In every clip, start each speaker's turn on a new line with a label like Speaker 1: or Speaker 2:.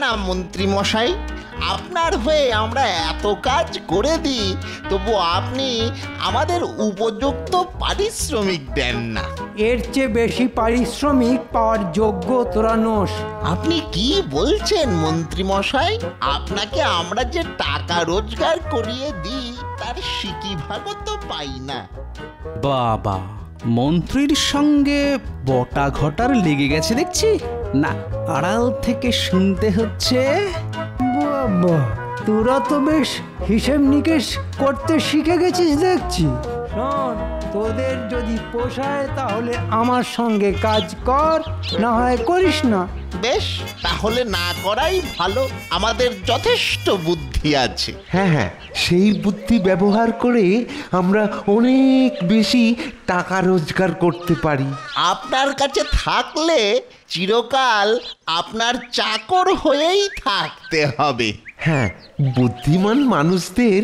Speaker 1: না মন্ত্রী মশাই, আপনার হয়ে আমরা এত কাজ করে দিই, তবু আপনি আমাদের উপযুক্ত পারিশ্রমিক দেন না।
Speaker 2: এর চেয়ে বেশি পারিশ্রমিক পাওয়ার যোগ্য তোরা নোস।
Speaker 1: আপনি কি বলছেন মন্ত্রী মশাই? আপনাকে আমরা যে টাকা রোজগার করিয়ে দিই তার সিকি ভাগও তো পাই না।
Speaker 3: বাবা, মন্ত্রীর সঙ্গে বটা ঘটার লেগে গেছে দেখছি। না, আড়াল থেকে শুনতে হচ্ছে।
Speaker 2: বাবা, তোরা তো বেশ হিসেব নিকেশ করতে শিখে গেছিস দেখছি। শোন, তোদের যদি পোষায় তাহলে আমার সঙ্গে কাজ কর, না হয় করিস না।
Speaker 1: বেশ, তাহলে না করাই ভালো। আমাদের যথেষ্ট বুদ্ধি আছে।
Speaker 4: হ্যাঁ হ্যাঁ, সেই বুদ্ধি ব্যবহার করে আমরা অনেক বেশি টাকা রোজগার করতে পারি।
Speaker 1: আপনার কাছে থাকলে চিরকাল আপনার চাকর হয়েই থাকতে হবে।
Speaker 4: হ্যাঁ, বুদ্ধিমান মানুষদের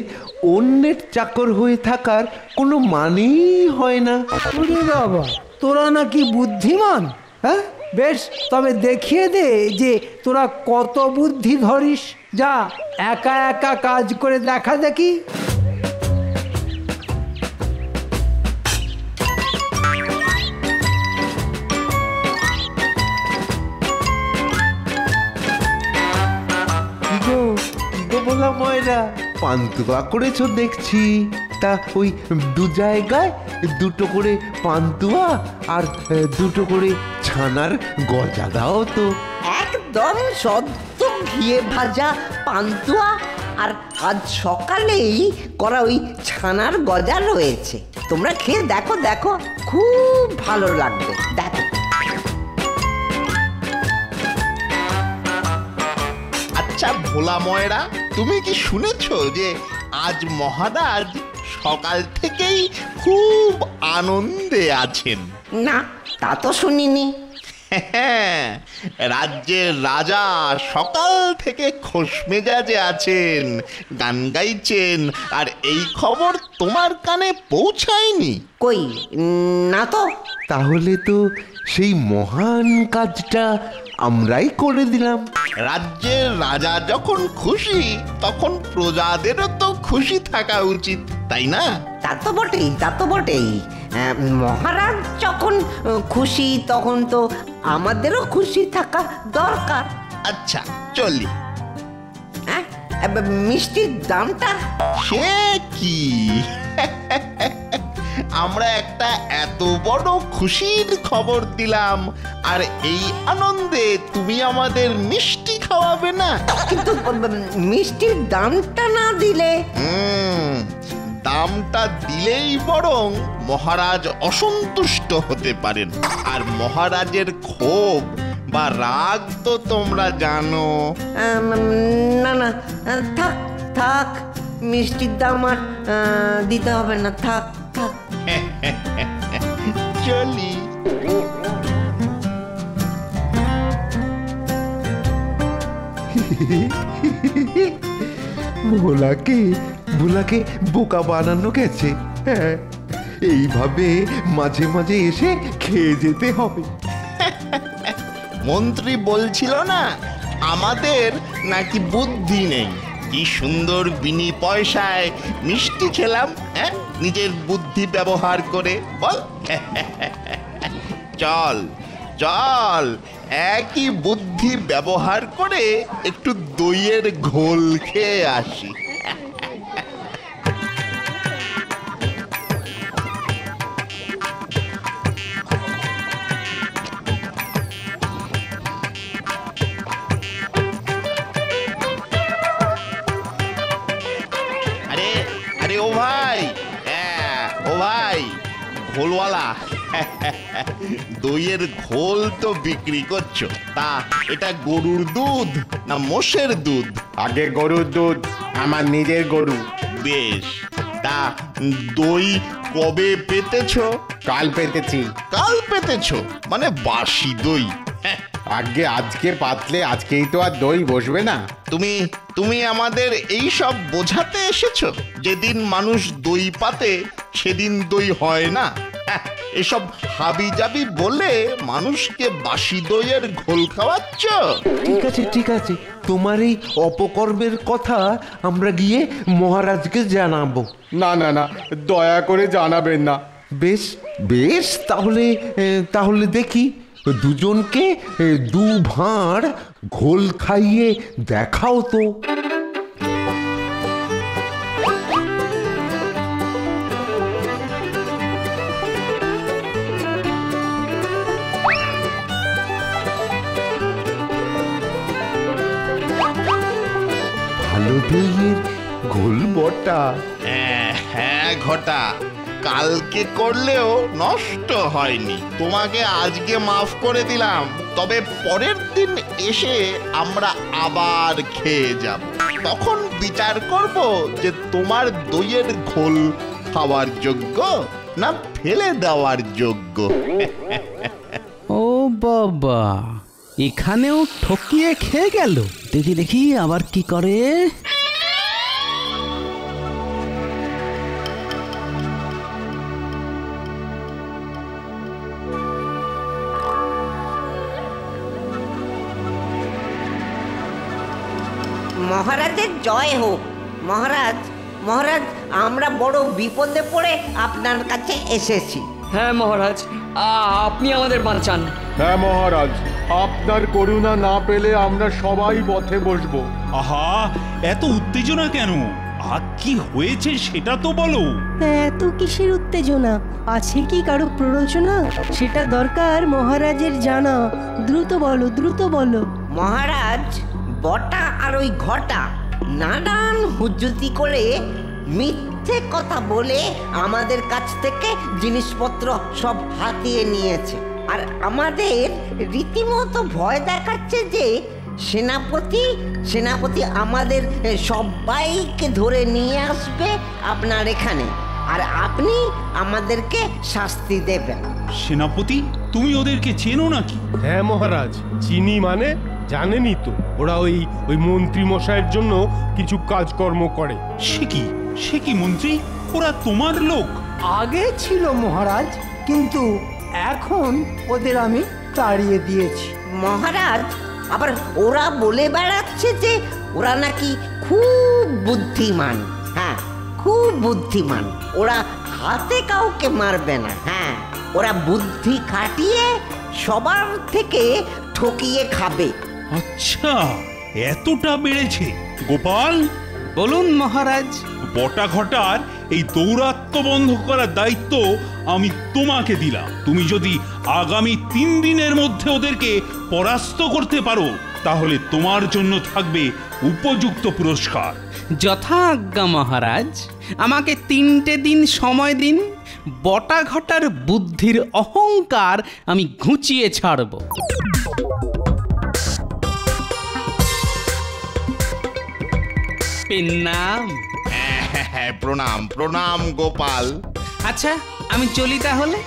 Speaker 4: অন্যের চাকর হয়ে থাকার কোনো মানেই হয় না।
Speaker 2: ওরে বাবা, তোরা নাকি বুদ্ধিমান? হ্যাঁ, বেশ, তবে দেখিয়ে দে যে তোরা কত বুদ্ধি ধরিস। যা, একা একা কাজ করে দেখা দেখি।
Speaker 4: কি গো বলা ময়রা, পান্তুয়া করেছো দেখছি। তা ওই দু জায়গায় দুটো করে পান্তুয়া আর দুটো করে ছানার গজা দাও তো।
Speaker 5: একদম সদ্য ঘিয়ে ভাজা পান্তুয়া আর আজ সকালেই করা ওই ছানার গজা রয়েছে। তোমরা খেয়ে দেখো দেখো, খুব ভালো লাগবে। দেখো।
Speaker 1: আচ্ছা ভোলা ময়রা, তুমি কি শুনেছো যে আজ মহারাজ সকাল থেকেই খুব আনন্দে আছেন?
Speaker 5: না, তা তো শুনিনি।
Speaker 1: হ্যাঁ, রাজ্যের রাজা সকাল থেকে খোশ মেজাজে আছেন, গান গাইছেন। আর এই খবর তোমার কানে পৌঁছায়নি?
Speaker 5: কই না তো।
Speaker 4: তাহলে তো সেই মহান কাজটা আমরাই করে দিলাম।
Speaker 1: রাজ্যের রাজা যখন খুশি তখন প্রজাদেরও তো খুশি থাকা উচিত, তাই না?
Speaker 5: তা তো বটেই, তা তো বটেই। মহারাজ যখন খুশি তখন তো আমাদেরও খুশি থাকা দরকার।
Speaker 1: আচ্ছা চলি।
Speaker 5: হ্যাঁ, মিষ্টির দামটা?
Speaker 1: সে কি, আমরা একটা এত বড় খুশির খবর দিলাম, আর এই আনন্দে তুমি আমাদের মিষ্টি খাওয়াবে না?
Speaker 5: কিন্তু মিষ্টির দামটা না দিলে?
Speaker 1: দামটা দিলেই বরং মহারাজ অসন্তুষ্ট হতে পারেন। আর মহারাজের ক্ষোভ বা রাগ তো তোমরা জানো।
Speaker 5: না না, থাক থাক, মিষ্টির দাম আর দিতে হবে না, থাক থাক।
Speaker 1: চলি।
Speaker 4: ভোলাকে বোকা বানানো গেছে। হ্যাঁ, এইভাবে মাঝে মাঝে এসে খেয়ে যেতে হবে।
Speaker 1: মন্ত্রী বলছিল না আমাদের নাকি বুদ্ধি নেই? কি সুন্দর বিনি পয়সায় মিষ্টি খেলাম, হ্যাঁ, নিজের বুদ্ধি ব্যবহার করে। বল, চল চল, একই বুদ্ধি ব্যবহার করে একটু দইয়ের ঘোল খেয়ে আসি। আরে আরে ও ভাই, হ্যাঁ ও ভাই, ঘোলওয়ালা, দইয়ের ঘোল তো বিক্রি করছো, তা এটা গরুর দুধ না মোষের দুধ?
Speaker 6: আগে গরুর দুধ, আমার নিজের গরু।
Speaker 1: বেশ, তা দই কবে পেতেছো?
Speaker 6: কাল পেতেছি।
Speaker 1: কাল পেতেছো মানে বাসি দই?
Speaker 6: আগে আজকে পাতলে আজকেই তো আর দই বসবে না।
Speaker 1: তুমি আমাদের এই সব বোঝাতে এসেছো? যেদিন মানুষ দই পাতে সেদিন দই হয় না? এসব হাবি জাবি বলে মানুষকে বাসি দইয়ের ঘোল খাওয়াচ্ছ?
Speaker 4: ঠিক আছে তোমার এই অপকর্মের কথা আমরা গিয়ে মহারাজকে জানাবো।
Speaker 6: না না না, দয়া করে জানাবেন না।
Speaker 4: বেশ বেশ, তাহলে দেখি দুজনকে দু ভাঁড় ঘোল খাইয়ে দেখাও তো। ভালো দইয়ের ঘোল বটা।
Speaker 1: হ্যাঁ ঘটা, কালকে করলেও নষ্ট হয়নি। তোমাকে আজকে মাফ করে দিলাম, তবে পরের দিন এসে আমরা আবার খেয়ে যাব। তখন বিচার করব যে তোমার দইয়ের ঘোল খাওয়ার যোগ্য না ফেলে দেওয়ার যোগ্য।
Speaker 3: ও বাবা, এখানেও ঠকিয়ে খেয়ে গেল। দেখি দেখি আবার কি করে।
Speaker 5: মহারাজের জয় হোক। মহারাজ, আমরা বড় বিপদে পড়ে আপনার কাছে এসেছি।
Speaker 7: হ্যাঁ মহারাজ, আপনি আমাদের বাঁচান।
Speaker 6: হ্যাঁ মহারাজ, আপনার করুণা না পেলে আমরা সবাই পথে বসবো।
Speaker 8: আহা, এত উত্তেজনা কেন? আর কি হয়েছে সেটা তো বলো।
Speaker 9: এত কিসের উত্তেজনা? আছে কি কারো প্ররোচনা? সেটা দরকার মহারাজের জানা। দ্রুত বলো।
Speaker 5: মহারাজ, বটা আর ওই ঘটা নানান হুজ্জুতি করে মিথ্যে কথা বলে আমাদের কাছ থেকে জিনিসপত্র সব হাতিয়ে নিয়েছে। আর আমাদের রীতিমতো ভয় দেখাচ্ছে যে সেনাপতি আমাদের সবাইকে ধরে নিয়ে আসবে আপনার এখানে, আর আপনি আমাদেরকে শাস্তি দেবেন।
Speaker 8: সেনাপতি, তুমি ওদেরকে চেনো নাকি?
Speaker 10: হ্যাঁ মহারাজ, চিনি। মানে জানেনই তো, ওরা ওই মন্ত্রী মশাইয়ের জন্য কিছু কাজকর্ম করে।
Speaker 8: সে কি মন্ত্রী? ওরা তোমার লোক?
Speaker 2: আগে ছিল মহারাজ, কিন্তু এখন ওদের আমি তাড়িয়ে দিয়েছি।
Speaker 5: মহারাজ, আবার ওরা বলে বেড়াচ্ছে যে ওরা নাকি খুব বুদ্ধিমান। হ্যাঁ, খুব বুদ্ধিমান। ওরা হাতে কাউকে মারবে না। হ্যাঁ, ওরা বুদ্ধি খাটিয়ে সবার থেকে ঠকিয়ে খাবে।
Speaker 8: আচ্ছা, এতটা বেড়েছে। গোপাল,
Speaker 3: বলুন মহারাজ।
Speaker 8: বটা ঘটার এই দৌরাত্ম্য বন্ধ করার দায়িত্ব আমি তোমাকে দিলাম। তুমি যদি আগামী 3 দিনের মধ্যে ওদেরকে পরাস্ত করতে পারো, তাহলে তোমার জন্য থাকবে উপযুক্ত পুরস্কার।
Speaker 3: যথা আজ্ঞা মহারাজ। আমাকে 3টে দিন সময় দিন। বটা ঘটার বুদ্ধির অহংকার আমি ঘুচিয়ে ছাড়ব। প্রণাম।
Speaker 1: প্রণাম গোপাল।
Speaker 3: আচ্ছা, আমি চলি তাহলে।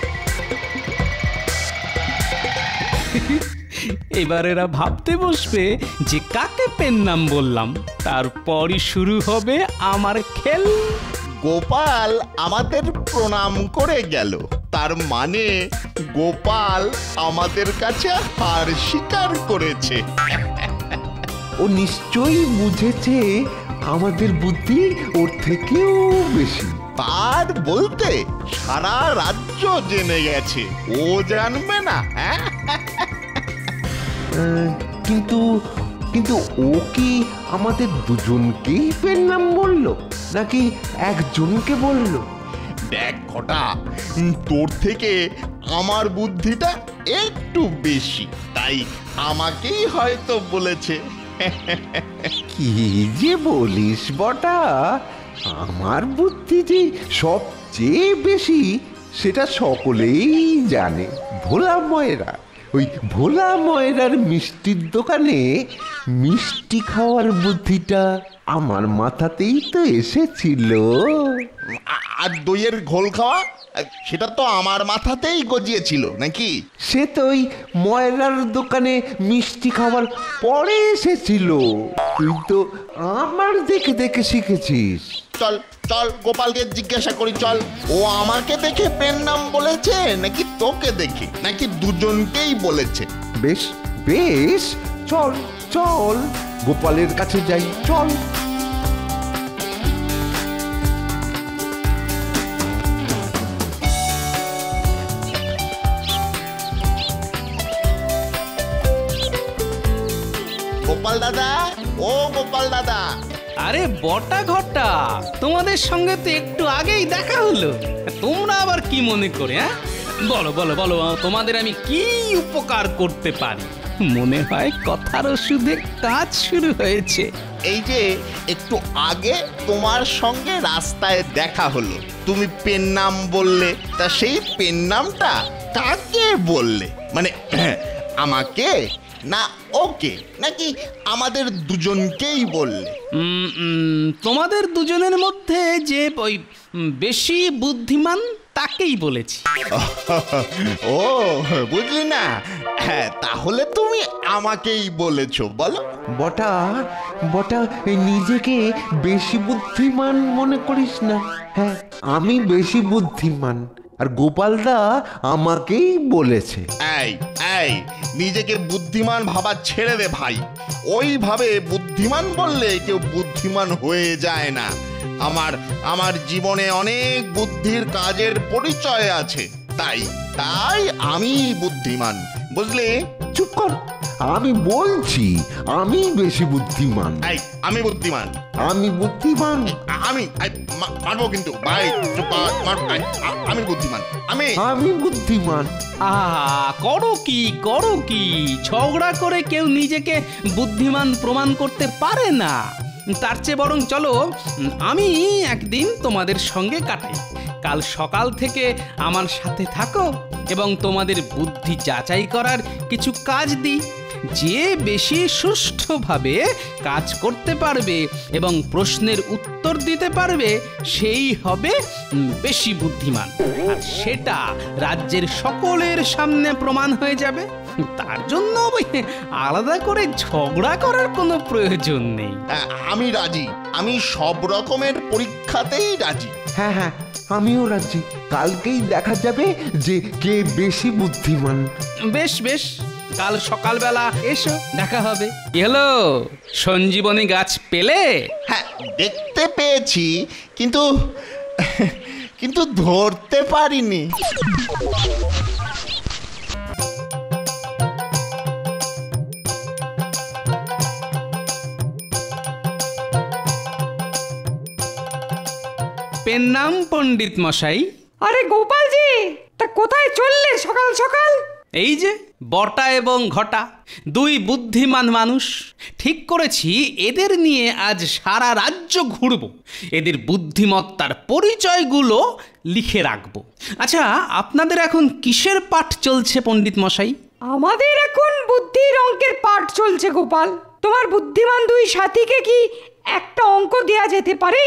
Speaker 3: এবার এরা ভাবতে বসবে যে কাকে প্রণাম বললাম, তারপরই শুরু হবে আমার খেল।
Speaker 1: গোপাল আমাদের প্রণাম করে গেল, তার মানে গোপাল আমাদের কাছে হার স্বীকার করেছে।
Speaker 4: ও নিশ্চয়ই বুঝেছে আমাদের বুদ্ধি ওর থেকেও বেশি।
Speaker 1: তার বলতে সারা রাজ্য জেনে গেছে, ও জানবে না?
Speaker 4: কিন্তু ও কি আমাদের দুজনকেই নাম বললো নাকি একজনকে বললো?
Speaker 1: দেখ ঘটা, তোর থেকে আমার বুদ্ধিটা একটু বেশি, তাই আমাকেই হয়তো বলেছে।
Speaker 4: কি যে বলিস বটা, আমার বুদ্ধি যে সবচেয়ে বেশি সেটা সকলেই জানে। ভোলা ময়রার মিষ্টির দোকানে মিষ্টি খাওয়ার বুদ্ধিটা আমার মাথাতেই তো এসেছিল।
Speaker 1: আর দইয়ের ঘোল খাওয়া, সেটা তো আমার মাথাতেই গজিয়েছিল নাকি?
Speaker 4: সে তো ওই ময়রার দোকানে মিষ্টি খাওয়ার পরে এসেছিল। তুই তো আমার দেখে দেখে শিখেছিস।
Speaker 1: চল চল গোপালকে জিজ্ঞাসা করি, চল। ও আমাকে দেখে পেন নাম বলেছে নাকি তোকে দেখে, নাকি দুজনকেই বলেছে?
Speaker 4: বেশ বেশ, চল চল গোপালের কাছে যাই, চল।
Speaker 1: গোপাল দাদা, ও গোপাল দাদা।
Speaker 3: আরে বটা ঘটা, তোমাদের সঙ্গে তো একটু আগেই দেখা হলো। তোমরা আবার কি মনে করে? হ্যাঁ, বলো বলো বলো, তোমাদের আমি কি উপকার করতে পারি? মনে হয় কথার ওষুধে কাজ শুরু হয়েছে।
Speaker 1: এই যে একটু আগে তোমার সঙ্গে রাস্তায় দেখা হলো, তুমি পেন নাম বললে, তা সেই পেন নামটা কাকে বললে? মানে আমাকে না ওকে, নাকি আমাদের দুজনকেই বললে?
Speaker 3: তোমাদের দুজনের মধ্যে যে ওই বেশি বুদ্ধিমান তাকেই বলেছি।
Speaker 1: ও বুঝলি না? হ্যাঁ, তাহলে তুমি আমাকেই বলেছো, বলো।
Speaker 4: বটা বটা, নিজেকে বেশি বুদ্ধিমান মনে করিস না। হ্যাঁ, আমি বেশি বুদ্ধিমান, আর গোপালদা আমাকেই বলেছে।
Speaker 1: এই এই, নিজেকে বুদ্ধিমান ভাবা ছেড়ে দে ভাই। ওইভাবে বুদ্ধিমান বললে কেউ বুদ্ধিমান হয়ে যায় না। আমার জীবনে অনেক বুদ্ধির কাজের পরিচয় আছে, তাই তাই আমি বুদ্ধিমান, বুঝলি?
Speaker 4: চুপ কর, আমি বলছি আমি বেশি বুদ্ধিমান।
Speaker 1: এই, আমি বুদ্ধিমান,
Speaker 4: আমি বুদ্ধিমান,
Speaker 1: আমি মারবো কিন্তু ভাই, চুপ কর, আমি বুদ্ধিমান, আমি
Speaker 4: বুদ্ধিমান।
Speaker 3: করো কি ঝগড়া করে কেউ নিজেকে বুদ্ধিমান প্রমাণ করতে পারে না। তার চেয়ে বরং চলো আমি একদিন তোমাদের সঙ্গে কাটাই। কাল সকাল থেকে আমার সাথে থাকো এবং তোমাদের বুদ্ধি যাচাই করার কিছু কাজ দিই। যে বেশি সুষ্ঠুভাবে কাজ করতে পারবে এবং প্রশ্নের উত্তর দিতে পারবে সেই হবে বেশি বুদ্ধিমান, আর সেটা রাজ্যের সকলের সামনে প্রমাণ হয়ে যাবে। তার জন্য আলাদা করে ঝগড়া করার কোনো প্রয়োজন নেই।
Speaker 1: আমি রাজি, আমি সব রকমের পরীক্ষাতেই রাজি।
Speaker 4: হ্যাঁ হ্যাঁ, আমিও রাজি। কালকেই দেখা যাবে যে কে বেশি বুদ্ধিমান।
Speaker 3: বেশ বেশ, কাল সকালবেলা এসো, দেখা হবে। কি হলো, সঞ্জীবনী গাছ পেলে?
Speaker 1: হ্যাঁ, দেখতে পেয়েছি, কিন্তু কিন্তু ধরতে পারিনি।
Speaker 3: পেন নাম পণ্ডিত মশাই।
Speaker 11: আরে গোপালজি, তা কোথায় চললে সকাল সকাল?
Speaker 3: এই যে বটা এবং ঘটা, দুই বুদ্ধিমান মানুষ। ঠিক করেছি এদের নিয়ে আজ সারা রাজ্য ঘুরব, এদের বুদ্ধিমত্তার পরিচয়গুলো লিখে রাখব। আচ্ছা, আপনাদের এখন কিসের পাঠ চলছে পণ্ডিত মশাই?
Speaker 11: আমাদের এখন বুদ্ধির অঙ্কের পাঠ চলছে গোপাল। তোমার বুদ্ধিমান দুই সাথীকে কি একটা অঙ্ক দেয়া যেতে পারে?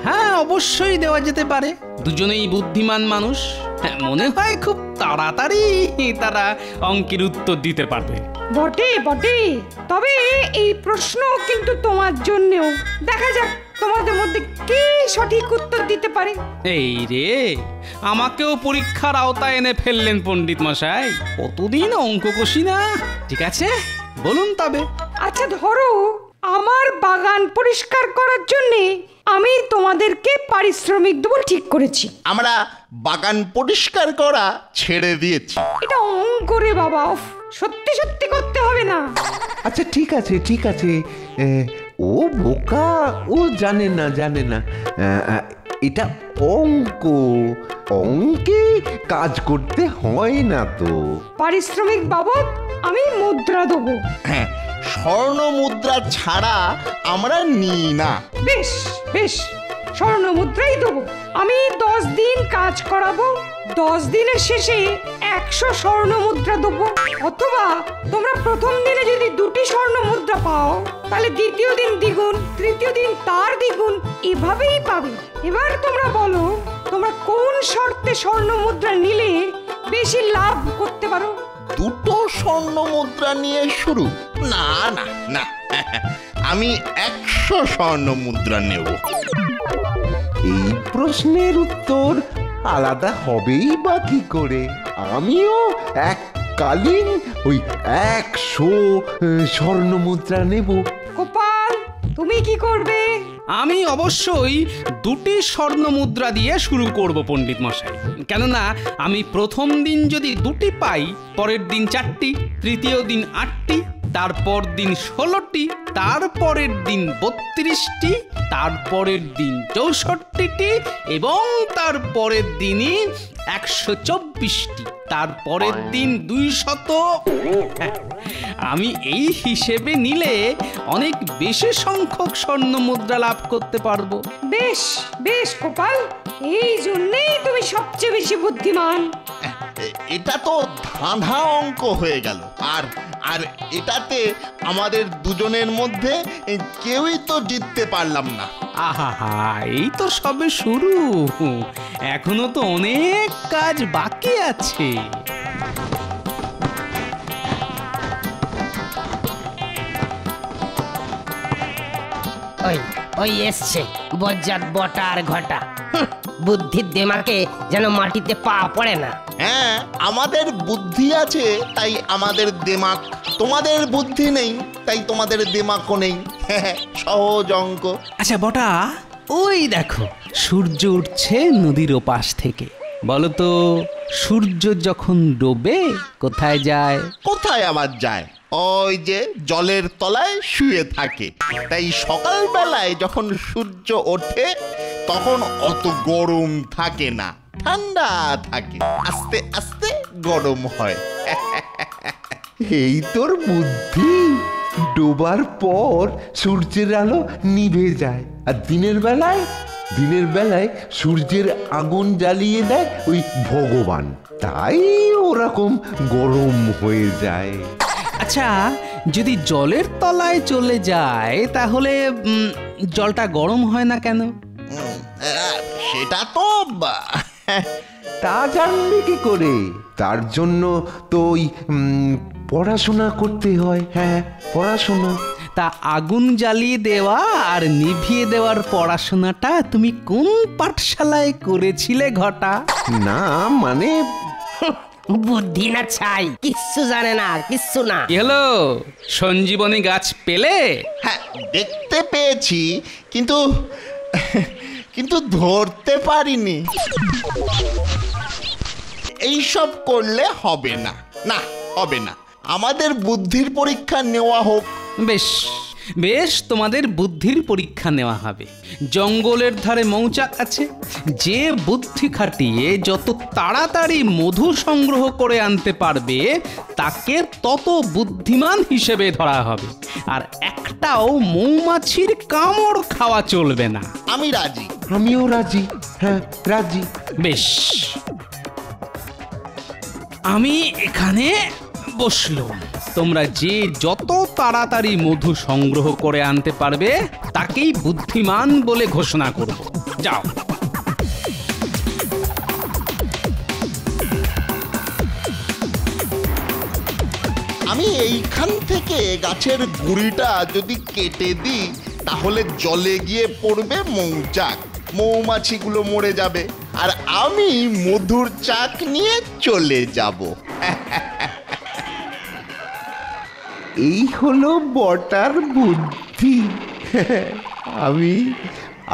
Speaker 3: হ্যাঁ, অবশ্যই দেওয়া যেতে পারে। দুজনেই বুদ্ধিমান মানুষ, মনে হয় খুব তাড়াতাড়ি তারা অঙ্কের উত্তর দিতে পারবে।
Speaker 11: বটে বটে, তবে এই প্রশ্ন কিন্তু তোমার জন্যও। দেখা যাক তোমাদের মধ্যে কে সঠিক উত্তর দিতে পারে।
Speaker 3: এই রে, আমাকেও পরীক্ষার আওতায় এনে ফেললেন পণ্ডিত মশাই। কতদিন অঙ্ক কষি না। ঠিক আছে, বলুন তবে।
Speaker 11: আচ্ছা ধরো, আমার বাগান পরিষ্কার করার জন্যে আমি তোমাদেরকে পারিশ্রমিক দেবো ঠিক করেছি।
Speaker 1: আমরা বাগান পরিষ্কার করা ছেড়ে দিয়েছি।
Speaker 11: এটা অঙ্ক রে বাবা, সত্যি সত্যি করতে হবে না।
Speaker 4: আচ্ছা ঠিক আছে ঠিক আছে, ও বোকা, ও জানে না এটা অঙ্ক, অঙ্কে কাজ করতে হয় না তো।
Speaker 11: পারিশ্রমিক বাবদ আমি মুদ্রা দেবো।
Speaker 1: হ্যাঁ, স্বর্ণ মুদ্রা ছাড়া আমরা নিই না।
Speaker 11: বেশ বেশ, স্বর্ণ মুদ্রাই দেবো। আমি 10 দিন কাজ করাবো, 10 দিনের শেষে 100 স্বর্ণ মুদ্রা দেবো। অথবা তোমরা প্রথম দিনে যদি 2টি স্বর্ণ মুদ্রা পাও, তাহলে দ্বিতীয় দিন দ্বিগুণ, তৃতীয় দিন তার দ্বিগুণ, এভাবেই পাবে। এবার তোমরা বলো, তোমরা কোন শর্তে স্বর্ণ মুদ্রা নিলে বেশি লাভ করতে পারো?
Speaker 1: 2টো স্বর্ণ মুদ্রা নিয়ে শুরু? না না না, আমি 100 স্বর্ণ মুদ্রা নেব।
Speaker 4: এই প্রশ্নের উত্তর আলাদা হবেই বা কি করে? আমিও এককালীন ওই 100 স্বর্ণমুদ্রা নেব।
Speaker 11: গোপাল, তুমি কি করবে?
Speaker 3: আমি অবশ্যই 2টি স্বর্ণ মুদ্রা দিয়ে শুরু করব পণ্ডিত মশাই। কেননা আমি প্রথম দিন যদি 2টি পাই, পরের দিন 4টি, তৃতীয় দিন 8টি, তারপর দিন 16টি, তারপরের দিন 32টি, তারপরের দিন 64টি এবং তারপরের দিনই 124টি, তারপরের দিন 200। আমি এই হিসেবে নিলে অনেক বেশি সংখ্যক স্বর্ণ মুদ্রা লাভ করতে পারবো।
Speaker 11: বেশ বেশ গোপাল, এই জন্যেই তুমি সবচেয়ে বেশি বুদ্ধিমান।
Speaker 1: এটা তো ধাঁধা অঙ্ক হয়ে গেল। আর আর এটাতে আমাদের দুজনের মধ্যে কেউই তো জিততে পারলাম না।
Speaker 3: আহা, এই তো সবে শুরু, এখনো তো অনেক কাজ বাকি আছে।
Speaker 12: ওই ওই এসছে বজ্জাত বটা আর ঘটা। বুদ্ধির দেমাকে যেন মাটিতে পা পড়ে না।
Speaker 1: হ্যাঁ, আমাদের বুদ্ধি আছে তাই আমাদের দেমাক, তোমাদের বুদ্ধি নেই তাই তোমাদের দেমাকও নেই। সহজ অঙ্ক।
Speaker 3: আচ্ছা বটা, ওই দেখো সূর্য উঠছে নদীর ওপাশ থেকে। বলো তো, সূর্য যখন ডোবে কোথায় যায়?
Speaker 1: কোথায় আবার যায়? ওই যে জলের তলায় শুয়ে থাকে। তাই সকালবেলায় যখন সূর্য ওঠে তখন অত গরম থাকে না, ঠান্ডা থাকে, আস্তে আস্তে গরম হয়।
Speaker 4: এই তোর বুদ্ধি। ডোবার পর সূর্যের আলো নিভে যায়, আর দিনের বেলায় সূর্যের আগুন জ্বালিয়ে দেয় ওই ভগবান, তাই ওরকম গরম হয়ে যায়।
Speaker 3: আচ্ছা, যদি জলের তলায় চলে যায় তাহলে জলটা গরম হয় না কেন?
Speaker 1: সেটা তো
Speaker 4: তা জানবে কি করে? তার জন্য তো ওই পড়াশোনা করতে হয়। হ্যাঁ, পড়াশোনা।
Speaker 3: তা আগুন জ্বালিয়ে দেওয়া আর নিভিয়ে দেওয়ার পড়াশোনাটা তুমি কোন পাঠশালায় করেছিলে ঘটা?
Speaker 4: না মানে
Speaker 12: বুদ্ধি না ছাই, কিচ্ছু জানে না, কিচ্ছু না।
Speaker 3: কি হলো, সঞ্জীবনী গাছ পেলে?
Speaker 1: হ্যাঁ, দেখতে পেয়েছি, কিন্তু কিন্তু ধরতে পারিনি। এইসব করলে হবে না, না হবে না। আমাদের বুদ্ধির পরীক্ষা নেওয়া হোক।
Speaker 3: বেশ বেশ, তোমাদের বুদ্ধির পরীক্ষা নেওয়া হবে। জঙ্গলের ধারে মৌচাক আছে, যে বুদ্ধি খাটিয়ে যত তাড়াতাড়ি মধু সংগ্রহ করে আনতে পারবে তাকে তত বুদ্ধিমান হিসেবে ধরা হবে। আর একটাও মৌমাছির কামড় খাওয়া চলবে না।
Speaker 1: আমি রাজি।
Speaker 4: আমিও রাজি। হ্যাঁ, রাজি।
Speaker 3: বেশ, আমি এখানে বসলো। তোমরা যে যত তাড়াতাড়ি মধু সংগ্রহ করে আনতে পারবে তাকেই বুদ্ধিমান বলে ঘোষণা করব। যাও।
Speaker 1: আমি এইখান থেকে গাছের গুঁড়িটা যদি কেটে দিই তাহলে জলে গিয়ে পড়বে মৌচাক, মৌমাছিগুলো মরে যাবে, আর আমি মধুর চাক নিয়ে চলে যাব।
Speaker 4: এই হলো বটার বুদ্ধি।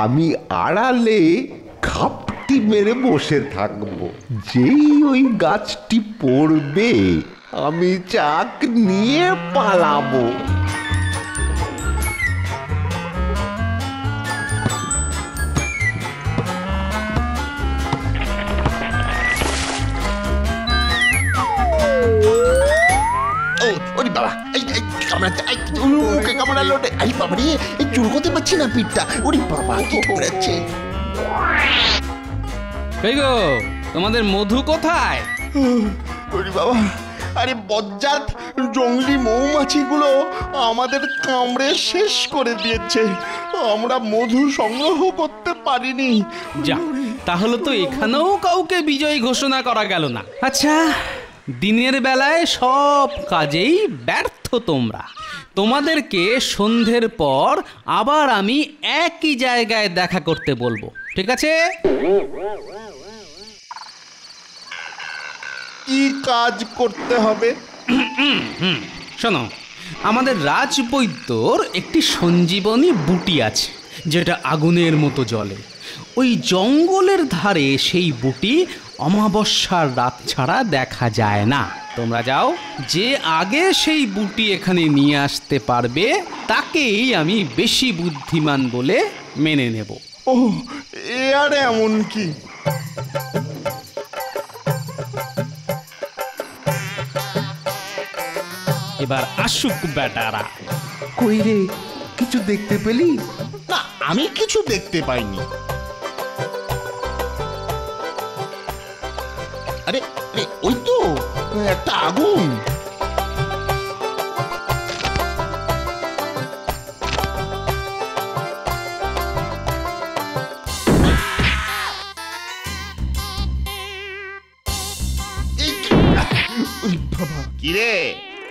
Speaker 4: আমি আড়ালে খাপটি মেরে বসে থাকবো, যেই ওই গাছটি পড়বে আমি চাক নিয়ে পালাবো।
Speaker 1: চুলকোতে পারছি না পিঠটা। ওরে বাবা, কি করেছে?
Speaker 3: এই গো, তোমাদের মধু কোথায়?
Speaker 1: ওরে বাবা, আরে বজ্জাত জঙ্গলি মৌমাছিগুলো আমাদের কামড়ে শেষ করে দিয়েছে। আমরা মধু সংগ্রহ করতে পারিনি।
Speaker 3: যা, তাহলে তো এখানেও কাউকে বিজয়ী ঘোষণা করা গেল না। আচ্ছা, দিনের বেলায় সব কাজেই ব্যর্থ তোমরা। তোমাদেরকে সন্ধ্যের পর আবার আমি একই জায়গায় দেখা করতে বলবো। ঠিক আছে?
Speaker 1: কি কাজ করতে হবে?
Speaker 3: শোনো, আমাদের রাজবৈদ্যর একটি সঞ্জীবনী বুটি আছে যেটা আগুনের মতো জ্বলে। ওই জঙ্গলের ধারে সেই বুটি অমাবস্যার রাত ছাড়া দেখা যায় না। তোমরা যাও, যে আগে সেই বুটি এখানে নিয়ে আসতে পারবে তাকেই আমি বেশি বুদ্ধিমান বলে মেনে নেব।
Speaker 1: ও, এ আর এমন কি?
Speaker 3: এবার আসুক বেটারা।
Speaker 4: কই রে, কিছু দেখতে পেলি?
Speaker 1: না, আমি কিছু দেখতে পাইনি। আরে আরে, ওই তো একটা আগুন। কিরে,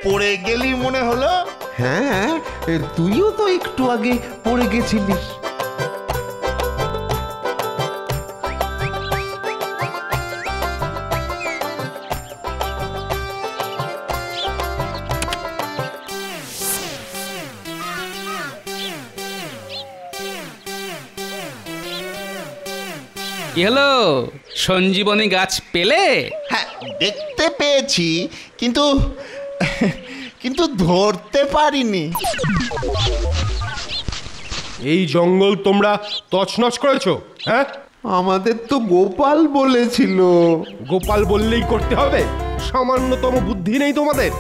Speaker 1: পড়ে গেলি মনে হলো?
Speaker 4: হ্যাঁ, তুইও তো একটু আগে পড়ে গেছিলিস।
Speaker 3: কি হলো, সঞ্জীবনী গাছ পেলে?
Speaker 1: হ্যাঁ, দেখতে পেয়েছি, কিন্তু কিন্তু ধরতে পারিনি।
Speaker 10: এই জঙ্গল তোমরা তছনছ করেছো? হ্যাঁ,
Speaker 4: আমাদের তো গোপাল বলেছিল।
Speaker 10: গোপাল বললেই করতে হবে? সামান্যতম বুদ্ধি নেই তোমাদের?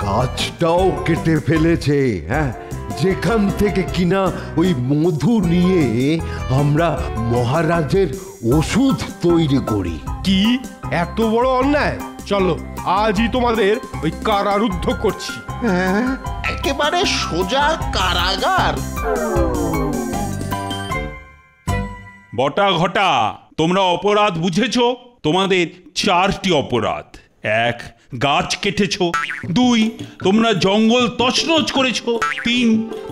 Speaker 4: গাছটাও কেটে ফেলেছে, হ্যাঁ, যেখান থেকে কিনা ওই মধু নিয়ে আমরা মহারাজের ওষুধ তৈরি করি।
Speaker 10: কি এত বড় অন্যায়! চলো, আজই তোমাদের ওই কারারুদ্ধ করছি।
Speaker 4: হ্যাঁ,
Speaker 1: একেবারে সোজা কারাগার।
Speaker 8: বটা ঘটা, তোমরা অপরাধ বুঝেছো? তোমাদের 4টি অপরাধ। 1, গাছ কেটেছো। 2, তোমরা জঙ্গল তছনছ করেছো। 3,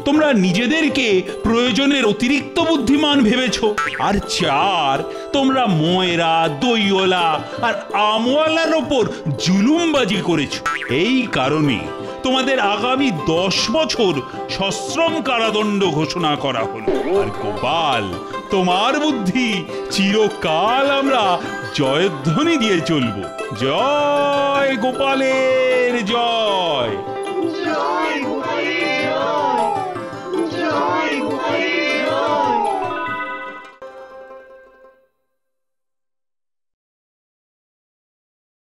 Speaker 8: তোমরা নিজেদেরকে প্রয়োজনের অতিরিক্ত বুদ্ধিমান ভেবেছো। আর 4, তোমরা ময়রা, দইওয়ালা আর আমওয়ালার ওপর জুলুমবাজি করেছো। এই কারণে তোমাদের আগামী 10 বছর সশ্রম কারাদণ্ড ঘোষণা করা হলো। আর গোপাল, তোমার বুদ্ধি চিরকাল আমরা জয়ধ্বনি দিয়ে চলবো। জয় গোপালের জয়।
Speaker 11: জয় গোপাল।